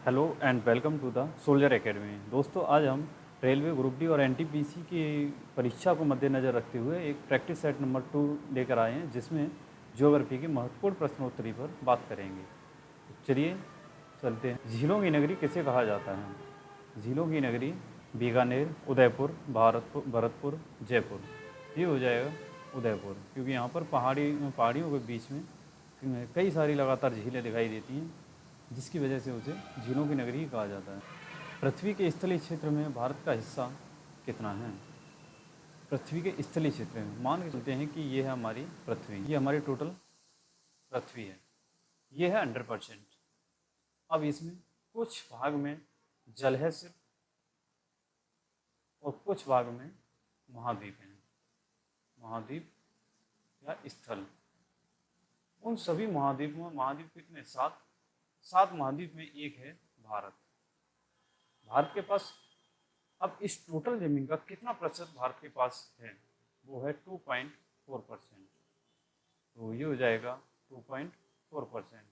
Hello and welcome to the soldier academy. दोस्तों, आज हम रेलवे ग्रुप डी और एनटीपीसी की परीक्षा को मद्देनज़र रखते हुए एक प्रैक्टिस सेट नंबर 2 लेकर आए हैं, जिसमें ज्योग्राफी की महत्वपूर्ण प्रश्नोत्तरी पर बात करेंगे। तो चलिए चलते हैं। झीलों की नगरी किसे कहा जाता है? झीलों की नगरी बीकानेर, उदयपुर, भरतपुर, जयपुर। ये हो जाएगा उदयपुर, क्योंकि यहाँ पर पहाड़ियों के बीच में कई सारी लगातार झीलें दिखाई देती हैं, जिसकी वजह से उसे झीलों की नगरी ही कहा जाता है। पृथ्वी के स्थलीय क्षेत्र में भारत का हिस्सा कितना है? पृथ्वी के स्थलीय क्षेत्र में मान के चलते हैं कि ये है हमारी पृथ्वी, ये हमारी टोटल पृथ्वी है, ये है 100%। अब इसमें कुछ भाग में जल है सिर्फ, और कुछ भाग में महाद्वीप हैं। महाद्वीप या स्थल। उन सभी महाद्वीप कितने? 7। 7 महाद्वीप में एक है भारत। भारत के पास अब इस टोटल जमीन का कितना प्रतिशत भारत के पास है? वो है 2.4%। तो ये हो जाएगा 2.4%।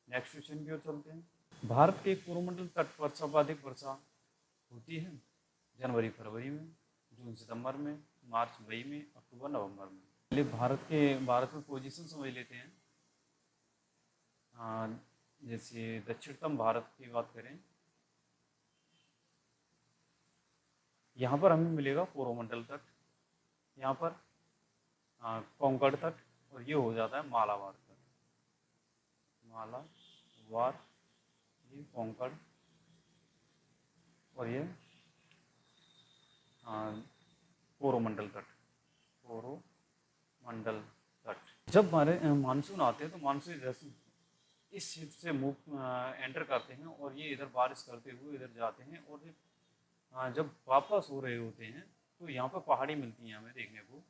नेक्स्ट क्वेश्चन की ओर चलते हैं। भारत के कोरोमंडल तट पर सर्वाधिक वर्षा होती है जनवरी फरवरी में, जून सितंबर में, मार्च मई में, अक्टूबर नवंबर में। पहले भारत में पोजीशन समझ लेते हैं। जैसे दक्षिणतम भारत की बात करें, यहाँ पर हमें मिलेगा कोरोमंडल तट, यहाँ पर कोंकण तट, और ये हो जाता है मालाबार तट। मालाबार, ये कोंकण, और ये कोरोमंडल तट। कोरोमंडल तट। जब हमारे मानसून आते हैं तो मानसून इधर से इस क्षेत्र से एंटर करते हैं, और ये इधर बारिश करते हुए इधर जाते हैं, और जब वापस हो रहे होते हैं तो यहाँ पर पहाड़ी मिलती हैं हमें देखने को।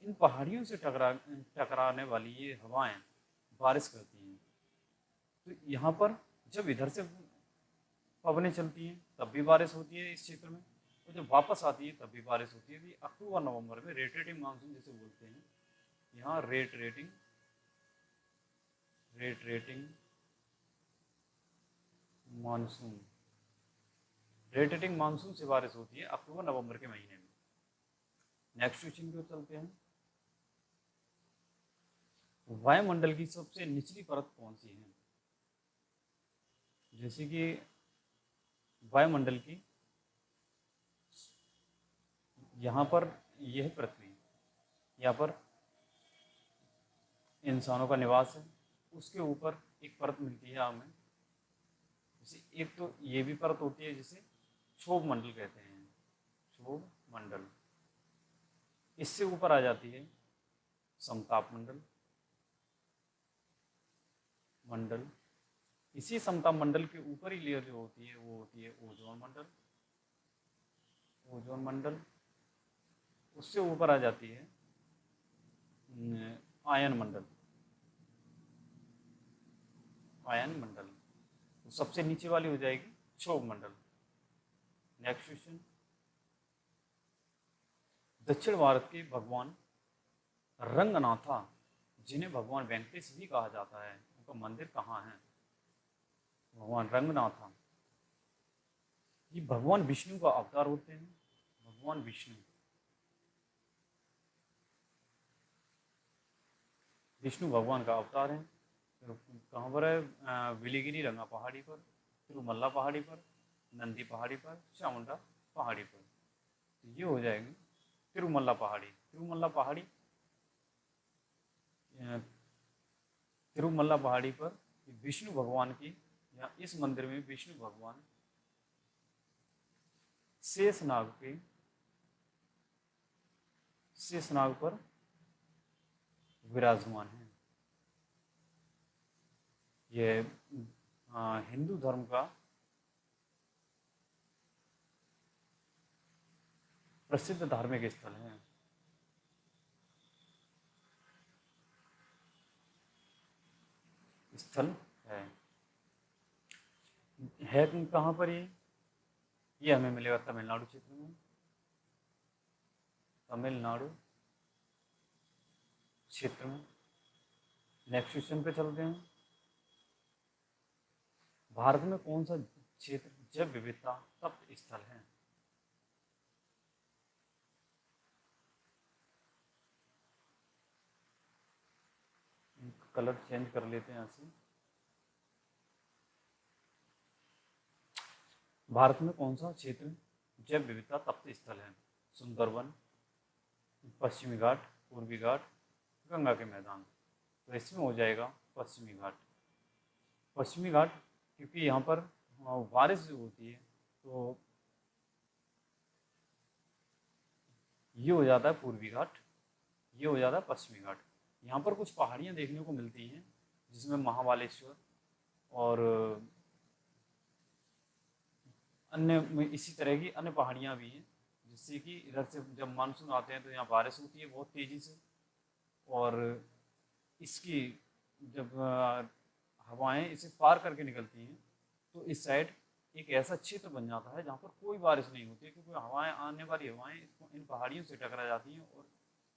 इन पहाड़ियों से टकराने वाली ये हवाएं बारिश करती हैं। तो यहाँ पर जब इधर से पवनें चलती हैं तब भी बारिश होती है इस क्षेत्र में, और जब वापस आती है तब भी बारिश होती है। तो अक्टूबर नवंबर में रेट मानसून जिसे बोलते हैं, यहाँ रेट रेटिंग मानसून, रेटेटिंग मानसून से बारिश होती है अक्टूबर नवंबर के महीने में। नेक्स्ट क्वेश्चन की ओर चलते हैं। वायुमंडल की सबसे निचली परत कौन सी है? जैसे कि वायुमंडल की, यहाँ पर यह है पृथ्वी, यहाँ पर इंसानों का निवास है, उसके ऊपर एक परत मिलती है हमें। जैसे एक तो ये भी परत होती है जिसे क्षोभ मंडल कहते हैं, क्षोभ मंडल। इससे ऊपर आ जाती है समताप मंडल। इसी समताप मंडल के ऊपर ही लेयर जो होती है वो होती है ओजोन मंडल। उससे ऊपर आ जाती है आयन मंडल। तो सबसे नीचे वाली हो जाएगी क्षोभ मंडल। Next question. दक्षिण भारत के भगवान रंगनाथा, जिन्हें भगवान वेंकटेश भी कहा जाता है, उनका मंदिर कहाँ है? भगवान रंगनाथा ये भगवान विष्णु का अवतार होते हैं। भगवान विष्णु भगवान का अवतार है। तो कहाँ पर है? विलीगिरी रंगा पहाड़ी पर, तिरुमल्ला पहाड़ी पर, नंदी पहाड़ी पर, चामुंडा पहाड़ी पर। तो ये हो जाएगी तिरुमल्ला पहाड़ी। तिरुमल्ला पहाड़ी पर विष्णु भगवान की, या इस मंदिर में विष्णु भगवान शेषनाग पर विराजमान है। यह हिंदू धर्म का प्रसिद्ध धार्मिक स्थल है। स्थल है कहाँ पर? ये हमें मिलेगा तमिलनाडु क्षेत्र में। तमिलनाडु क्षेत्र में। नेक्स्ट क्वेश्चन पे चलते हैं। भारत में कौन सा क्षेत्र जैव विविधता तप्त स्थल है? कलर चेंज कर लेते हैं यहाँ से। भारत में कौन सा क्षेत्र जैव विविधता तप्त स्थल है? सुंदरवन, पश्चिमी घाट, पूर्वी घाट, गंगा के मैदान। तो इसमें हो जाएगा पश्चिमी घाट। पश्चिमी घाट क्योंकि यहाँ पर बारिश जो होती है तो ये हो जाता है पूर्वी घाट, ये हो जाता है पश्चिमी घाट। यहाँ पर कुछ पहाड़ियाँ देखने को मिलती हैं जिसमें महाबालेश्वर और अन्य इसी तरह की अन्य पहाड़ियाँ भी हैं, जिससे कि इधर से जब मानसून आते हैं तो यहाँ बारिश होती है बहुत तेज़ी से, और इसकी जब हवाएं इसे पार करके निकलती हैं तो इस साइड एक ऐसा क्षेत्र बन जाता है जहाँ पर कोई बारिश नहीं होती है, क्योंकि हवाएं आने वाली हवाएं इन पहाड़ियों से टकरा जाती हैं और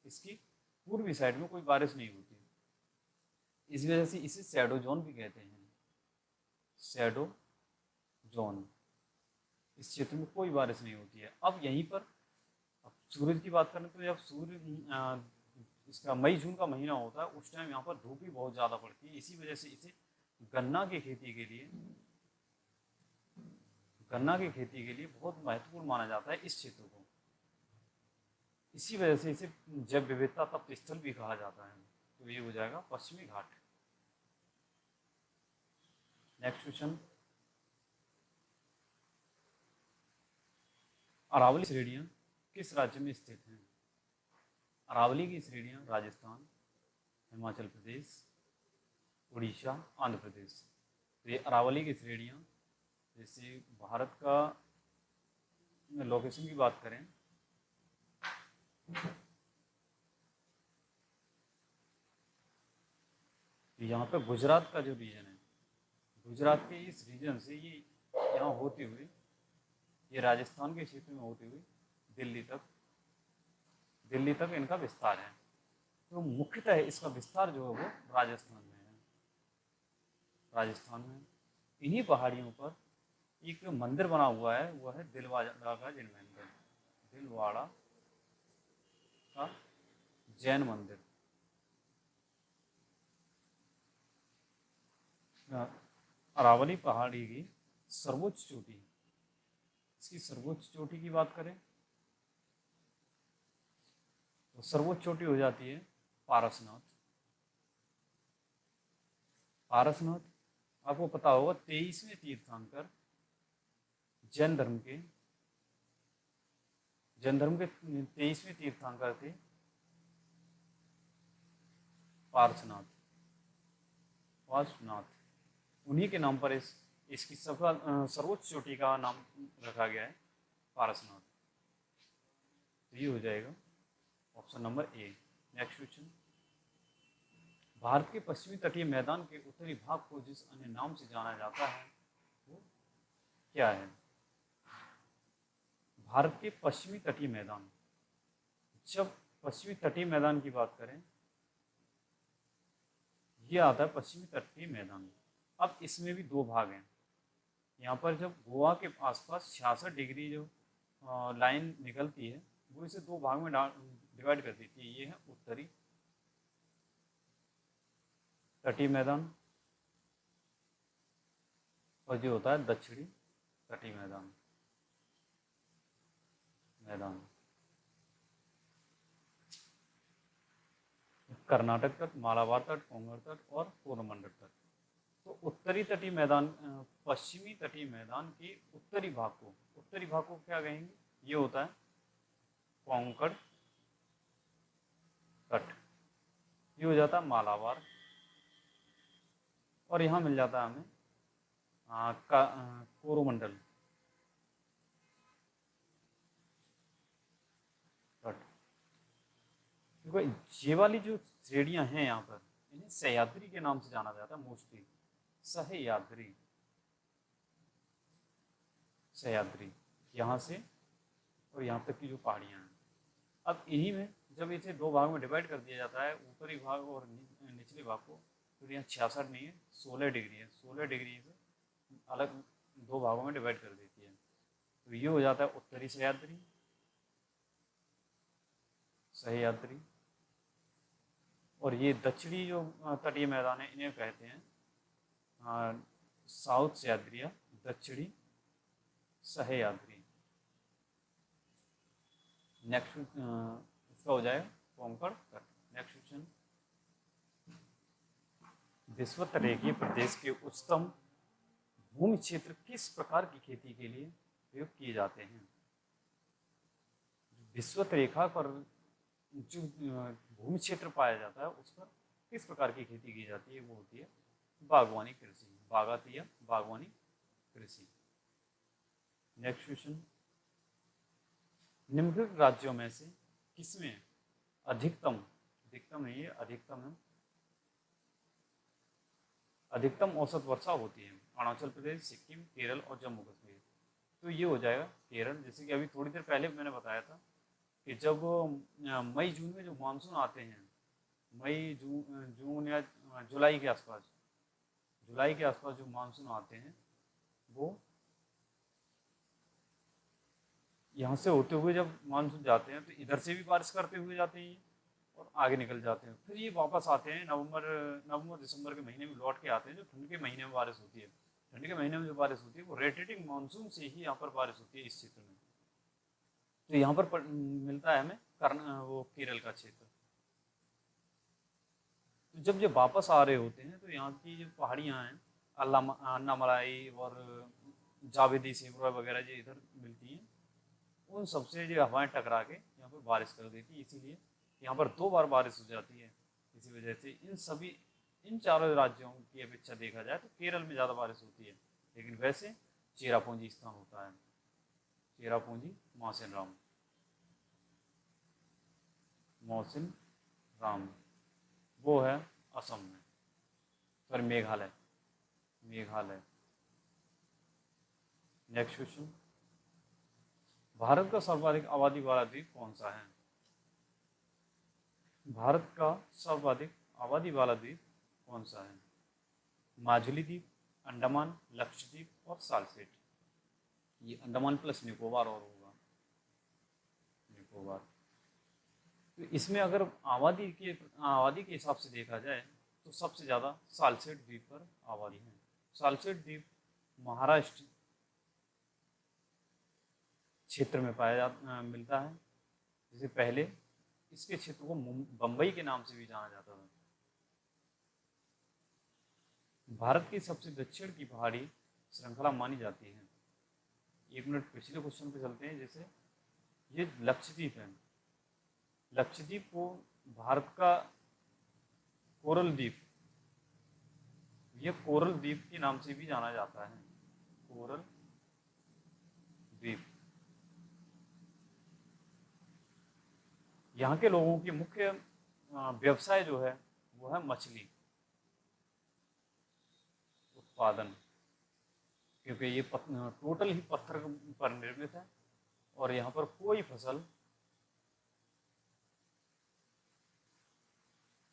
इसकी पूर्वी साइड में कोई बारिश नहीं होती। इस वजह से इसे शैडो जोन भी कहते हैं। शैडो जोन, इस क्षेत्र में कोई बारिश नहीं होती है। अब यहीं पर अब सूरज की बात करें तो जब सूर्य इसका मई जून का महीना होता है उस टाइम यहाँ पर धूप भी बहुत ज़्यादा पड़ती है। इसी वजह से इसे गन्ना की खेती के लिए बहुत महत्वपूर्ण माना जाता है इस क्षेत्र को। इसी वजह से इसे जैव विविधता तप्त स्थल भी कहा जाता है। तो ये हो जाएगा पश्चिमी घाट। नेक्स्ट क्वेश्चन, अरावली श्रेणियाँ किस राज्य में स्थित हैं? अरावली की श्रेणियाँ राजस्थान, हिमाचल प्रदेश, उड़ीसा, आंध्र प्रदेश। तो ये अरावली की श्रेणियाँ, जैसे भारत का लोकेशन की बात करें तो यहाँ पे गुजरात का जो रीजन है, गुजरात के इस रीजन से ये यहाँ होते हुए ये राजस्थान के क्षेत्र में होते हुए दिल्ली तक इनका विस्तार है। तो मुख्यतः इसका विस्तार जो है वो राजस्थान में है। राजस्थान में इन्हीं पहाड़ियों पर एक मंदिर बना हुआ है, वह है दिलवाड़ा का जैन मंदिर, दिलवाड़ा का जैन मंदिर। अरावली पहाड़ी की सर्वोच्च चोटी, इसकी सर्वोच्च चोटी की बात करें तो सर्वोच्च चोटी हो जाती है पारसनाथ। पारसनाथ आपको पता होगा 23वें तीर्थंकर जैन धर्म के 23वें तीर्थंकर थे पार्श्वनाथ। उन्हीं के नाम पर इसकी सर्वोच्च चोटी का नाम रखा गया है पारसनाथ। तो ये हो जाएगा option number A. Next question, Bharat के पश्चिमी तटीय मैदान के उत्तरी भाग को जिस अन्य नाम से जाना जाता है वो क्या है? भारत के पश्चिमी तटीय मैदान, जब पश्चिमी तटीय मैदान की बात करें ये आता है पश्चिमी तटीय मैदान। अब इसमें भी दो भाग हैं। यहाँ पर जब गोवा के आसपास 66 डिग्री जो लाइन निकलती है वो इसे दो भाग में डिवाइड कर देती है। ये है उत्तरी तटीय मैदान और जो होता है दक्षिणी तटीय मैदान। कर्नाटक तट, मालाबार तट, कोंगण तट और कोरोमंडल तट। तो उत्तरी तटीय मैदान, पश्चिमी तटीय मैदान के उत्तरी भाग को क्या कहेंगे? ये होता है कोंकण तट, ये हो जाता है मालाबार, और यहाँ मिल जाता है हमें कोरोमंडल तट। देखो ये वाली जो श्रेणियाँ हैं यहाँ पर इन्हें सह्याद्री के नाम से जाना जाता है मोस्टली। सह्याद्री यहाँ से और यहाँ तक की जो पहाड़ियाँ हैं। अब इन्हीं में जब इसे दो भाग में डिवाइड कर दिया जाता है, ऊपरी भाग और निचले भाग को, तो यहाँ 66 नहीं है 16 डिग्री है। 16 डिग्री से अलग दो भागों में डिवाइड कर देती है। तो ये हो जाता है उत्तरी सह्याद्री, सह्याद्री, और ये दक्षिणी जो तटीय मैदान है इन्हें कहते हैं साउथ सह्याद्री या दक्षिणी सह्याद्री। नेक्स्ट इसका हो जाएगा कोंकण तट। नेक्स्ट क्वेश्चन, विषुवत-रेखीय प्रदेश के उच्चतम भूमि क्षेत्र किस प्रकार की खेती के लिए प्रयोग किए जाते हैं? विषुवत रेखा पर जो भूमि क्षेत्र पाया जाता है उस पर किस प्रकार की खेती की जाती है? वो होती है बागवानी कृषि, बागाती या बागवानी कृषि। नेक्स्ट क्वेश्चन, निम्नलिखित राज्यों में से किसमें अधिकतम, अधिकतम नहीं है अधिकतम है, अधिकतम औसत वर्षा होती है? अरुणाचल प्रदेश, सिक्किम, केरल और जम्मू कश्मीर। तो ये हो जाएगा केरल। जैसे कि अभी थोड़ी देर पहले मैंने बताया था कि जब मई जून में जो मानसून आते हैं, मई जून या जुलाई के आसपास, जुलाई के आसपास जो मानसून आते हैं वो यहाँ से होते हुए जब मानसून जाते हैं तो इधर से भी बारिश करते हुए जाते हैं और आगे निकल जाते हैं। फिर ये वापस आते हैं नवंबर दिसंबर के महीने में लौट के आते हैं। जो ठंड के महीने में बारिश होती है, ठंड के महीने में जो बारिश होती है वो रोटेटिंग मानसून से ही यहाँ पर बारिश होती है इस क्षेत्र में। तो यहाँ पर मिलता है हमें वो केरल का क्षेत्र। तो जब ये वापस आ रहे होते हैं तो यहाँ की जो पहाड़ियाँ हैं अन्नामलाई और जावेदी सेवरोय वगैरह जो इधर मिलती हैं, उन सबसे जो हवाएं टकरा के यहाँ पर बारिश कर देती है। इसीलिए यहाँ पर 2 बार बारिश हो जाती है। इसी वजह से इन चारों राज्यों की अपेक्षा देखा जाए तो केरल में ज़्यादा बारिश होती है। लेकिन वैसे चेरापूंजी स्थान होता है, चेरापूंजी मौसिन राम, मौसिन राम वो है असम में, sorry Meghalaya, Meghalaya. Next question, Bharat का सर्वाधिक आबादी वाला द्वीप कौन सा है? भारत का सर्वाधिक आबादी वाला द्वीप कौन सा है? माजुली द्वीप, अंडमान, लक्षद्वीप और सालसेट। ये अंडमान प्लस निकोबार और होगा, निकोबार। तो इसमें अगर आबादी के हिसाब से देखा जाए तो सबसे ज़्यादा सालसेट द्वीप पर आबादी है। सालसेट द्वीप महाराष्ट्र क्षेत्र में मिलता है। जैसे पहले इसके क्षेत्र को बम्बई के नाम से भी जाना जाता था। भारत की सबसे दक्षिण की पहाड़ी श्रृंखला मानी जाती है। 1 मिनट पिछले क्वेश्चन पे चलते हैं। जैसे ये लक्षद्वीप है, लक्षद्वीप को भारत का कोरल द्वीप, ये कोरल द्वीप के नाम से भी जाना जाता है, कोरल द्वीप। यहाँ के लोगों की मुख्य व्यवसाय जो है वो है मछली उत्पादन, क्योंकि ये टोटल ही पत्थर पर निर्मित है और यहाँ पर कोई फसल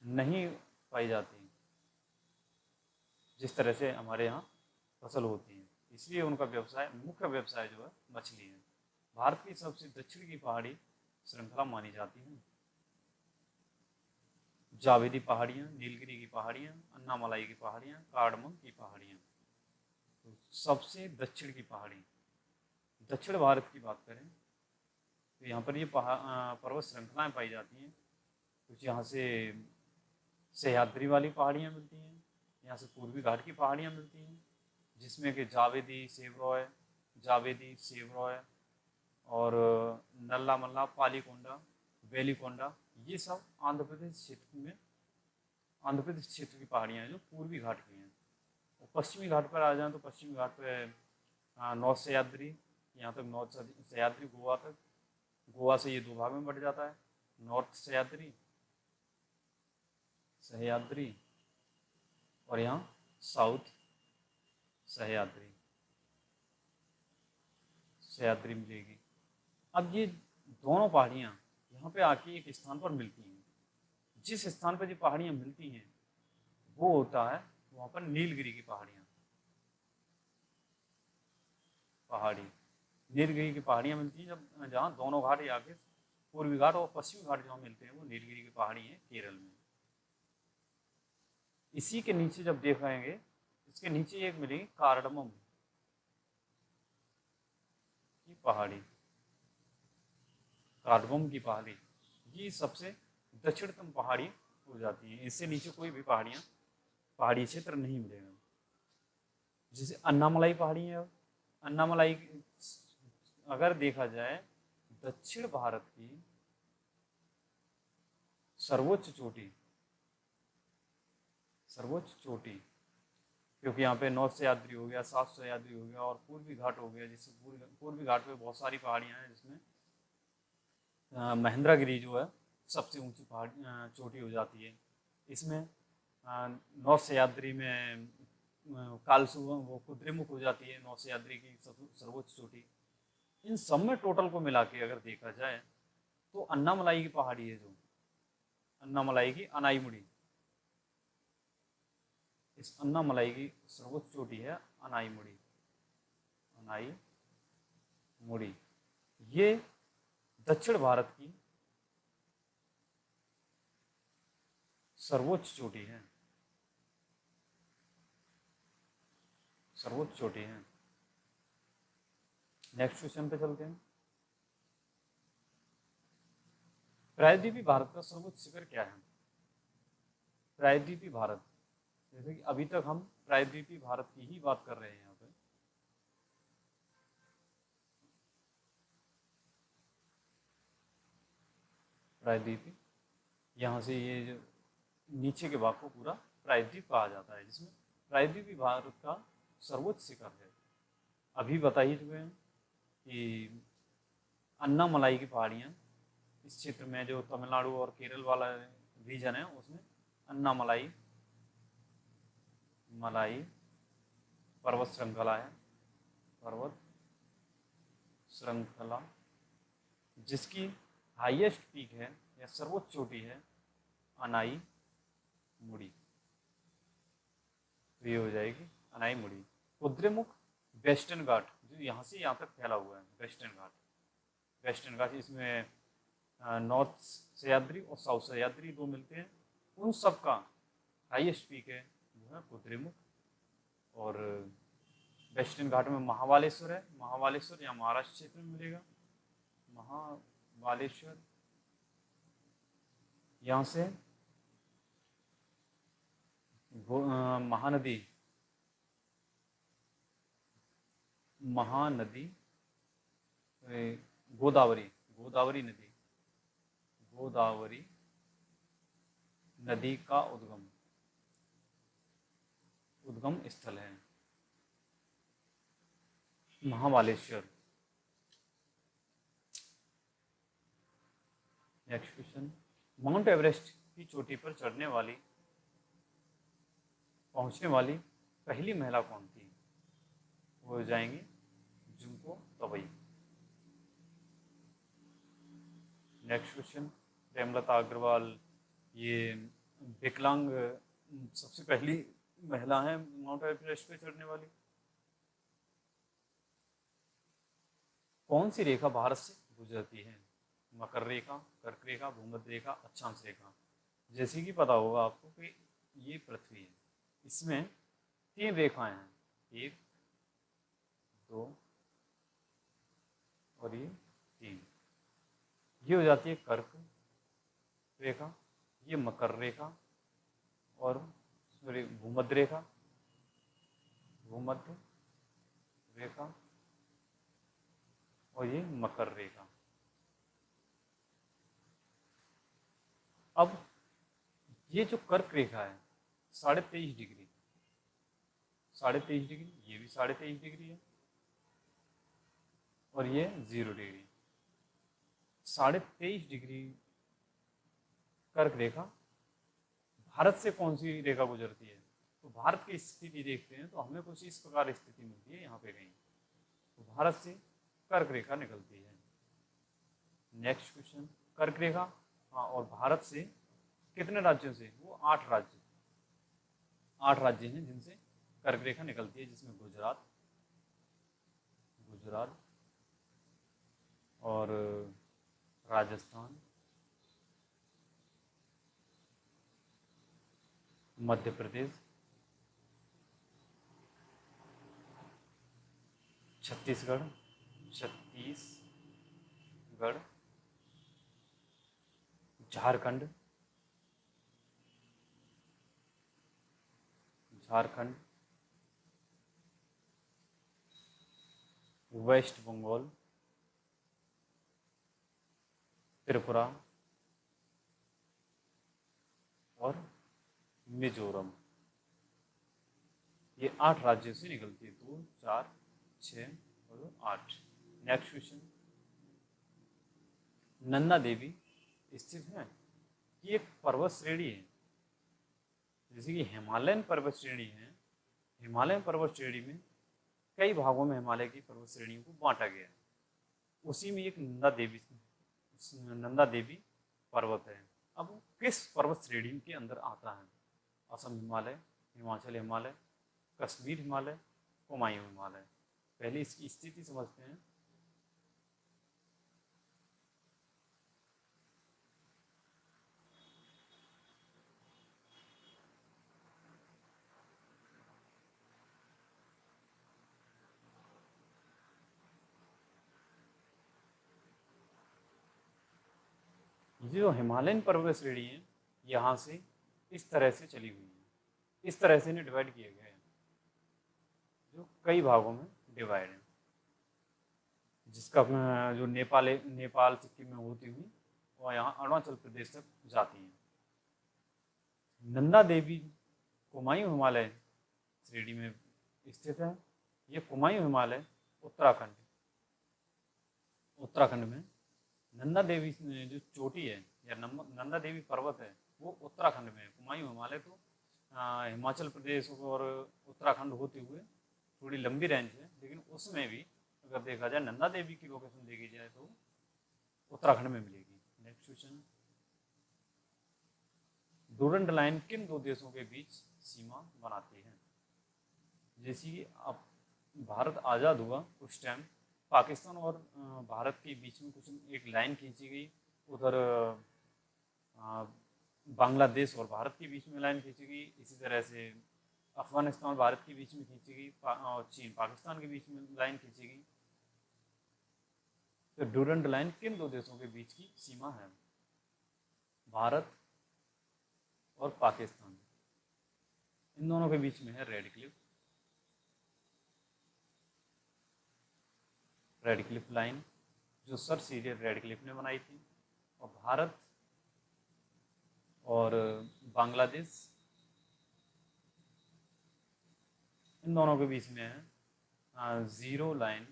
नहीं पाई जाती जिस तरह से हमारे यहाँ फसल होती है। इसलिए उनका व्यवसाय, मुख्य व्यवसाय जो है मछली है। भारत की सबसे दक्षिण की पहाड़ी श्रृंखला मानी जाती है जावेदी पहाड़ियाँ, नीलगिरी की पहाड़ियाँ, अन्नामलाई की पहाड़ियाँ, कार्डमम की पहाड़ियाँ। तो सबसे दक्षिण की पहाड़ी, दक्षिण भारत की बात करें तो यहाँ पर ये पर्वत श्रृंखलाएँ पाई जाती हैं। कुछ यहाँ से सह्याद्री वाली पहाड़ियाँ मिलती हैं, यहाँ से पूर्वी घाट की पहाड़ियाँ मिलती हैं, जिसमें कि जावेदी, सेवरॉय और नल्ला मल्ला, पालीकोंडा, वेलीकोंडा, ये सब आंध्र प्रदेश क्षेत्र की पहाड़ियाँ हैं जो पूर्वी घाट की हैं। और पश्चिमी घाट पर आ जाएं तो पश्चिमी घाट पर नॉर्थ सह्याद्री, यहाँ तक नॉर्थ सह्याद्री गोवा तक, गोवा से ये 2 भाग में बट जाता है, नॉर्थ सह्याद्री और यहाँ साउथ सह्याद्री मिलेगी। अब ये दोनों पहाड़ियाँ यहाँ पे आके एक स्थान पर मिलती हैं। जिस स्थान पर ये पहाड़ियाँ मिलती हैं वो होता है वहाँ पर नीलगिरी की पहाड़ियाँ। पहाड़ी। नीलगिरी की पहाड़ियाँ मिलती हैं जब जहाँ दोनों घाट या फिर पूर्वी घाट और पश्चिमी घाट जहाँ मिलते हैं वो नीलगिरी की पहाड़ी हैं केरल में। इसी के नीचे जब देखेंगे इसके नीचे एक मिलेगी कार्डमम की पहाड़ी। कार्डमम की पहाड़ी ये सबसे दक्षिणतम पहाड़ी हो जाती है। इससे नीचे कोई भी पहाड़ी क्षेत्र नहीं मिलेगा। जैसे अन्नामलाई पहाड़ी है। अन्नामलाई अगर देखा जाए दक्षिण भारत की सर्वोच्च चोटी, क्योंकि यहाँ पे नौ सह्याद्री हो गया, सात सह्याद्री हो गया और पूर्वी घाट हो गया। जिससे पूर्वी घाट पे बहुत सारी पहाड़ियाँ हैं जिसमें महेंद्रगिरी जो है सबसे ऊंची चोटी हो जाती है। इसमें नौ सह्याद्री में कालसू वो कुद्रेमुख हो जाती है, नौ सह्याद्री की सर्वोच्च चोटी। इन सब में टोटल को मिला के अगर देखा जाए तो अन्नामलाई की पहाड़ी है, जो अन्नामलाई की अनाईमुड़ी, इस अन्नामलाई की सर्वोच्च चोटी है अनाईमुड़ी। ये दक्षिण भारत की सर्वोच्च चोटी है। नेक्स्ट क्वेश्चन पे चलते हैं। प्रायद्वीपीय भारत का सर्वोच्च शिखर क्या है? प्रायद्वीपीय भारत, जैसे कि अभी तक हम प्रायद्वीपीय भारत की ही बात कर रहे हैं। यहाँ पे प्रायद्वीपीय, यहाँ से ये जो नीचे के भाग को पूरा प्रायद्वीप कहा जाता है, जिसमें प्रायद्वीपीय भारत का सर्वोच्च शिखर है। अभी बता ही चुके हैं कि अन्नामलाई की पहाड़ियाँ इस क्षेत्र में जो तमिलनाडु और केरल वाला रीजन है उसमें अन्नामलाई पर्वत श्रृंखला जिसकी हाईएस्ट पीक है या सर्वोच्च चोटी है अनाईमुड़ी। तो ये हो जाएगी अनाईमुड़ी। कुद्रेमुख वेस्टर्न घाट जो यहाँ से यहाँ तक फैला हुआ है, वेस्टर्न घाट इसमें नॉर्थ सह्याद्री और साउथ सह्याद्री दो मिलते हैं। उन सब का हाईएस्ट पीक है वो है कुद्रेमुख। और वेस्टर्न घाट में महाबालेश्वर है। महाबालेश्वर यहाँ महाराष्ट्र क्षेत्र में मिलेगा। महाबालेश्वर यहाँ से महानदी गोदावरी नदी का उद्गम स्थल है Mahabaleshwar. Next question, mount Everest की चोटी पर पहुंचने वाली पहली महिला कौन थी? वो हो जाएंगी Junko तबई। Next question, Premlata Agarwal ये विकलांग सबसे पहली महिला है माउंट एवरेस्ट पे चढ़ने वाली। कौन सी रेखा भारत से गुजरती है? मकर रेखा, कर्क रेखा, भूमध्य रेखा, अक्षांश रेखा। जैसे कि पता होगा आपको कि ये पृथ्वी है, इसमें 3 रेखाएं हैं, 1 2 और ये 3। ये हो जाती है कर्क रेखा, ये मकर रेखा और भूमध्य रेखा और ये मकर रेखा। अब ये जो कर्क रेखा है 23.5 डिग्री, ये भी 23.5 डिग्री है और ये 0 डिग्री। 23.5 डिग्री कर्क रेखा भारत से कौन सी रेखा गुजरती है? तो भारत की स्थिति देखते हैं तो हमें कुछ इस प्रकार स्थिति मिलती है यहाँ पे कहीं। तो भारत से कर्क रेखा निकलती है। नेक्स्ट क्वेश्चन, कर्क रेखा, हाँ, और भारत से कितने राज्यों से? वो 8 राज्य हैं जिनसे कर्क रेखा निकलती है, जिसमें गुजरात, गुजरात और राजस्थान, मध्य प्रदेश, छत्तीसगढ़, झारखंड, वेस्ट बंगाल, त्रिपुरा और मिजोरम। ये 8 राज्यों से निकलती है, 2, 4, 6 और 8। नेक्स्ट क्वेश्चन, नंदा देवी स्थित है। ये एक पर्वत श्रेणी है, जैसे कि हिमालयन पर्वत श्रेणी है। हिमालयन पर्वत श्रेणी में कई भागों में हिमालय की पर्वत श्रेणियों को बांटा गया है, उसी में एक नंदा देवी पर्वत है। अब वो किस पर्वत श्रेणी के अंदर आता है? असम हिमालय, हिमाचल हिमालय, कश्मीर हिमालय, कुमायूं हिमालय। पहले इसकी स्थिति समझते हैं। ये जो हिमालयन पर्वत श्रेणी है, यहाँ से इस तरह से चली हुई है, इस तरह से इन्हें डिवाइड किया गया है, जो कई भागों में डिवाइड है, जिसका जो नेपाल सिक्किम में होती हुई और यहाँ अरुणाचल प्रदेश तक जाती है। नंदा देवी कुमायूं हिमालय श्रेणी में स्थित है। ये कुमायूं हिमालय उत्तराखंड में, नंदा देवी जो चोटी है या नंदा देवी पर्वत है वो उत्तराखंड में है। कुमायूं हिमालय तो हिमाचल प्रदेश और उत्तराखंड होते हुए थोड़ी लंबी रेंज है, लेकिन उसमें भी अगर देखा जाए नंदा देवी की लोकेशन देखी जाए तो उत्तराखंड में मिलेगी। नेक्स्ट क्वेश्चन, डूरंड लाइन किन 2 देशों के बीच सीमा बनाती है? जैसे कि अब भारत आज़ाद हुआ उस टाइम पाकिस्तान और भारत के बीच में कुछ एक लाइन खींची गई, उधर बांग्लादेश और भारत के बीच में लाइन खींची गई, इसी तरह से अफगानिस्तान और भारत के बीच में खींची गई, और चीन पाकिस्तान के बीच में लाइन खींची गई। तो डूरंड लाइन किन 2 देशों के बीच की सीमा है? भारत और पाकिस्तान, इन दोनों के बीच में है रेड क्लिफ लाइन, जो सर सीरियल रेड क्लिफ ने बनाई थी। और भारत और बांग्लादेश, इन दोनों के बीच में है जीरो लाइन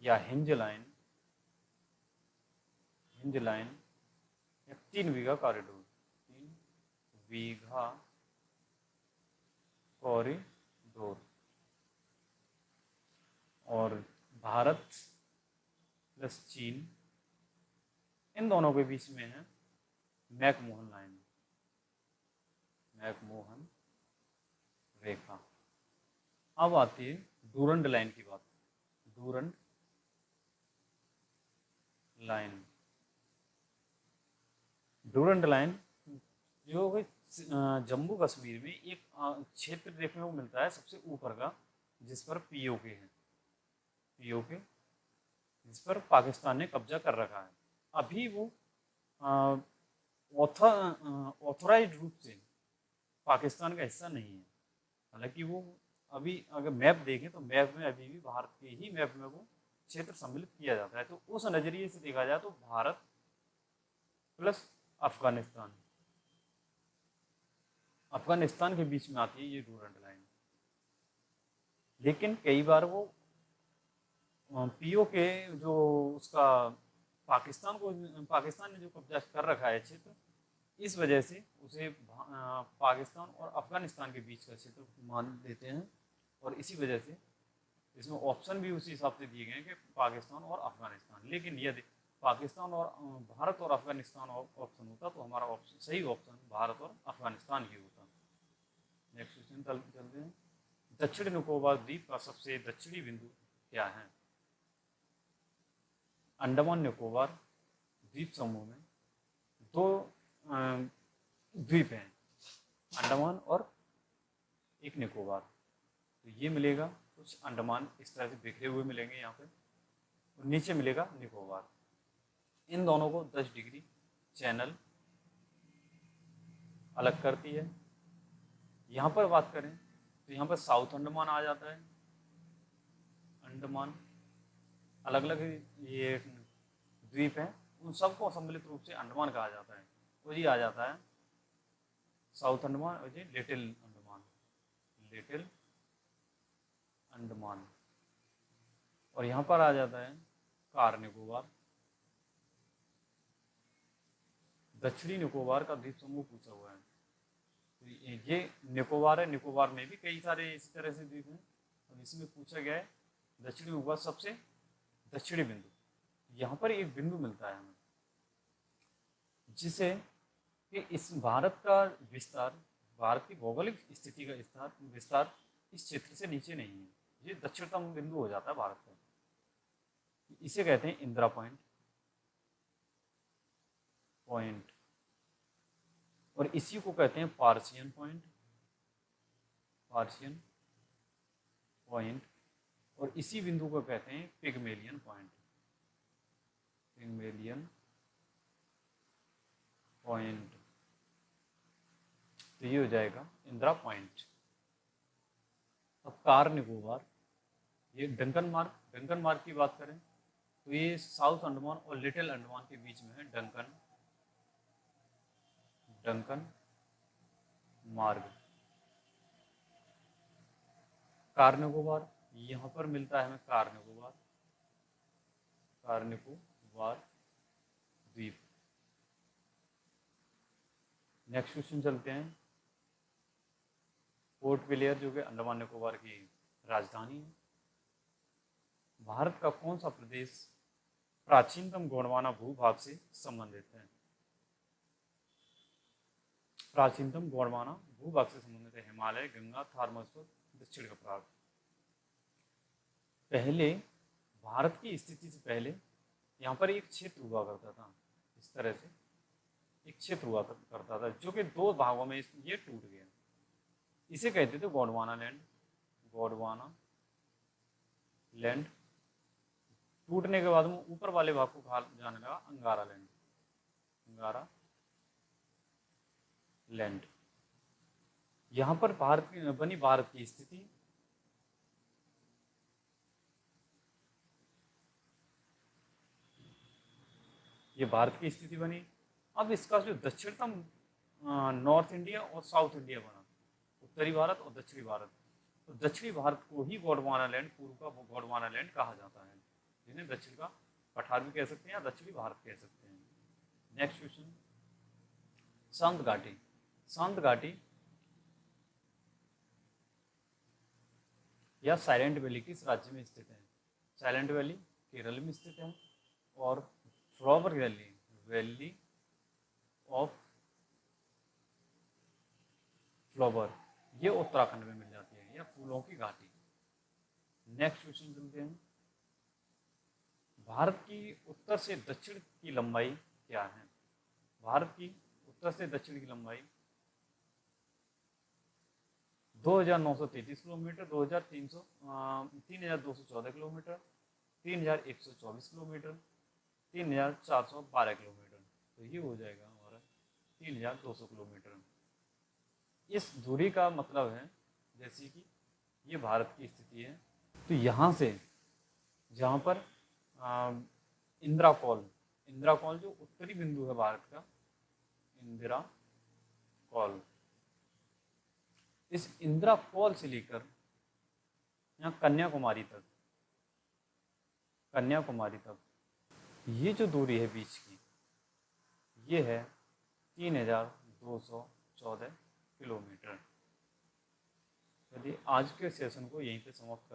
या हिंज लाइन या 3 बीघा कॉरिडोर, 3 बीघा कॉरिडोर। और भारत प्लस चीन, इन दोनों के बीच में है मैकमोहन रेखा। अब आती है डूरंड लाइन की बात। डूरंड लाइन जो है जम्मू कश्मीर में एक क्षेत्र देखने को मिलता है सबसे ऊपर का, जिस पर पीओके है, जिस पर पाकिस्तान ने कब्जा कर रखा है। अभी वो ऑथोराइज रूप से पाकिस्तान का हिस्सा नहीं है। हालांकि वो अभी अगर मैप देखें तो मैप में अभी भी भारत के ही मैप में वो क्षेत्र सम्मिलित किया जाता है। तो उस नज़रिए से देखा जाए तो भारत प्लस अफगानिस्तान के बीच में आती है ये डूरंड लाइन। लेकिन कई बार वो पीओके जो उसका पाकिस्तान ने जो कब्जा कर रखा है क्षेत्र, इस वजह से उसे पाकिस्तान और अफगानिस्तान के बीच का क्षेत्र मान देते हैं। और इसी वजह से इसमें ऑप्शन भी उसी हिसाब से दिए गए हैं कि पाकिस्तान और अफगानिस्तान। लेकिन यदि पाकिस्तान और भारत और अफगानिस्तान ऑप्शन होता तो हमारा सही ऑप्शन भारत और अफगानिस्तान ही होता। नेक्स्ट क्वेश्चन चलते हैं। दक्षिण निकोबार द्वीप का सबसे दक्षिणी बिंदु क्या है? अंडमान निकोबार द्वीप समूह में दो द्वीप हैं, अंडमान और एक निकोबार। तो ये मिलेगा कुछ अंडमान इस तरह से बिखरे हुए मिलेंगे यहाँ पे, और नीचे मिलेगा निकोबार। इन दोनों को 10 डिग्री चैनल अलग करती है। यहाँ पर बात करें तो यहाँ पर साउथ अंडमान आ जाता है, अंडमान अलग अलग ये द्वीप हैं, उन सबको सम्मिलित रूप से अंडमान कहा जाता है। तो ये आ जाता है साउथ अंडमान और ये लिटिल अंडमान, लिटिल अंडमान। और यहाँ पर आ जाता है कार निकोबार, दक्षिणी निकोबार का द्वीप समूह पूछा हुआ है। तो ये निकोबार है, निकोबार में भी कई सारे इस तरह से द्वीप हैं, और इसमें पूछा गया है दक्षिणी निकोबार सबसे दक्षिणी बिंदु। यहाँ पर एक बिंदु मिलता है हमें, जिसे कि इस भारत का विस्तार, भारत की भौगोलिक स्थिति का विस्तार इस क्षेत्र से नीचे नहीं है, ये दक्षिणतम बिंदु हो जाता है भारत का। इसे कहते हैं इंदिरा पॉइंट, और इसी को कहते हैं पार्शियन पॉइंट, पार्शियन पॉइंट। और इसी बिंदु को कहते हैं पिगमेलियन पॉइंट, पिगमेलियन पॉइंट। तो ये हो जाएगा इंदिरा पॉइंट। अब कार निकोबार, ये डंकन मार्ग की बात करें तो ये साउथ अंडमान और लिटिल अंडमान के बीच में है डंकन मार्ग। कार निकोबार, यहाँ पर मिलता है हमें कार निकोबार द्वीप। नेक्स्ट क्वेश्चन चलते हैं। पोर्ट ब्लेयर जो कि अंडमान निकोबार की राजधानी है। भारत का कौन सा प्रदेश प्राचीनतम गोंडवाना भूभाग से संबंधित है? प्राचीनतम गोंडवाना भूभाग से संबंधित है हिमालय, गंगा, थार, मसूर, दक्षिण का प्राग। पहले भारत की स्थिति से पहले यहाँ पर एक क्षेत्र हुआ करता था, इस तरह से एक क्षेत्र हुआ करता था, जो कि दो भागों में ये टूट गया। इसे कहते थे गोंडवाना लैंड। गोंडवाना लैंड टूटने के बाद में ऊपर वाले भाग को कहा जाने लगा अंगारा लैंड, अंगारा लैंड। यहाँ पर बनी भारत की स्थिति ये भारत की स्थिति बनी। अब इसका जो दक्षिणतम नॉर्थ इंडिया और साउथ इंडिया बना, उत्तरी भारत और दक्षिणी भारत। तो दक्षिणी भारत को ही गोंडवाना लैंड, पूर्व का गोंडवाना लैंड कहा जाता है, जिन्हें दक्षिण का पठार भी कह सकते हैं या दक्षिणी भारत कह सकते हैं। नेक्स्ट क्वेश्चन, सांत घाटी। सांत घाटी या साइलेंट वैली किस राज्य में स्थित है? साइलेंट वैली केरल में स्थित है, और flower valley, valley of flower, ये उत्तराखंड में मिल जाती है, या फूलों की घाटी। नेक्स्ट क्वेश्चन चलते हैं। भारत की उत्तर से दक्षिण की लंबाई क्या है? भारत की उत्तर से दक्षिण की लंबाई 2933 किलोमीटर, 3214 किलोमीटर, 3124 किलोमीटर, 3412 किलोमीटर। तो ये हो जाएगा हमारा 3200 किलोमीटर। इस दूरी का मतलब है, जैसे कि ये भारत की स्थिति है, तो यहाँ से जहाँ पर इंदिरा कॉल जो उत्तरी बिंदु है भारत का, इंदिरा कॉल, इस इंदिरा कॉल से लेकर यहाँ कन्याकुमारी तक ये जो दूरी है बीच की, ये है 3214 किलोमीटर। यदि आज के सेशन को यहीं पे समाप्त